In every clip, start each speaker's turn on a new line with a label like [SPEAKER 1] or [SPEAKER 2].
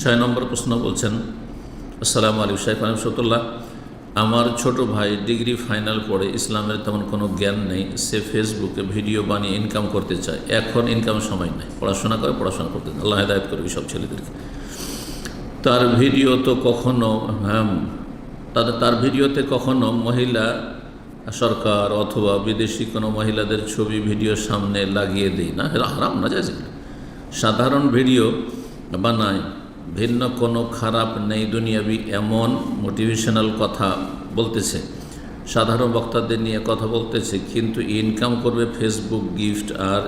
[SPEAKER 1] ছয় নম্বর প্রশ্ন বলছেন, আসসালামু আলাইকুম শাইখ রহমতুল্লাহ, আমার ছোট ভাই ডিগ্রি ফাইনাল পড়ে, ইসলামের তেমন কোনো জ্ঞান নেই, সে ফেসবুকে ভিডিও বানিয়ে ইনকাম করতে চায়। এখন ইনকামের সময় নেই, পড়াশোনা করতে চায়। আল্লাহ হেদায়েত করবে সব ছেলেদেরকে। তার ভিডিওতে কখনো মহিলা সরকার অথবা বিদেশি কোনো মহিলাদের ছবি ভিডিও সামনে লাগিয়ে দেয় না, এটা হারাম না যায়। সাধারণ ভিডিও বানায়, ভিন্ন কোনো খারাপ নেই, দুনিয়াবি এমন মোটিভেশনাল কথা বলতেছে, সাধারণ বক্তাদের নিয়ে কথা বলতেছে, কিন্তু ইনকাম করবে ফেসবুক গিফট আর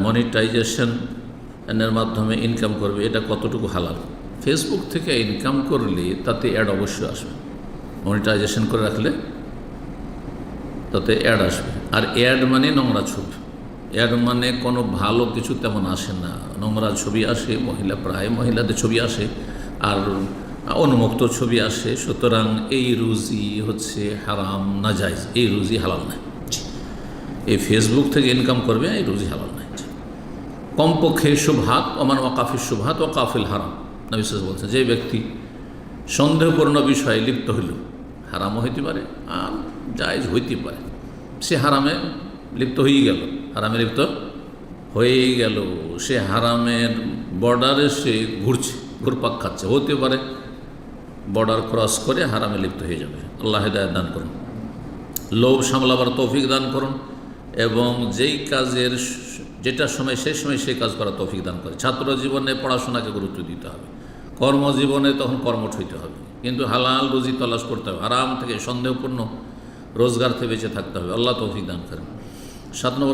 [SPEAKER 1] মনিটাইজেশনের মাধ্যমে ইনকাম করবে। এটা কতটুকু হালাল? ফেসবুক থেকে ইনকাম করলে তাতে অ্যাড অবশ্যই আসবে, মনিটাইজেশন করে রাখলে তাতে অ্যাড আসবে। আর অ্যাড মানে নোংরা ছবি, অ্যাড মানে কোনো ভালো কিছু তেমন আসে না, নোংরা ছবি আসে, প্রায় মহিলাদের ছবি আসে আর উন্মুক্ত ছবি আসে। সুতরাং এই রুজি হচ্ছে হারাম, নাজায়েজ, এই রুজি হালাল নাই। এই ফেসবুক থেকে ইনকাম করবে, এই রুজি হালাল নাই। কমপক্ষে শুবহাত ওমান ওয়াকাফিল শুবহাত ওয়াকাফিল হারাম, নবী সাল্লাল্লাহু আলাইহি ওয়াসাল্লাম বলছেন, যে ব্যক্তি সন্দেহপূর্ণ বিষয়ে লিপ্ত হইল, হারামও হইতে পারে আর জায়েজ হইতে পারে, সে হারামে লিপ্ত হয়ে গেল, সে হারামের বর্ডারে সে ঘুরপাক খাচ্ছে, হতে পারে বর্ডার ক্রস করে হারামে লিপ্ত হয়ে যাবে। আল্লাহ হেদায়েত দান করুন, লোভ সামলাবার তৌফিক দান করুন, এবং যেই কাজের যেটা সময় সেই সময় সেই কাজ করার তৌফিক দান করে। ছাত্র জীবনে পড়াশোনাকে গুরুত্ব দিতে হবে, কর্মজীবনে তখন কর্মঠ হইতে হবে, কিন্তু হালাল রুজি তলাশ করতে হবে, হারাম থেকে সন্দেহপূর্ণ রোজগার থেকে বেঁচে থাকতে হবে। আল্লাহ তৌফিক দান করেন। 7 নম্বর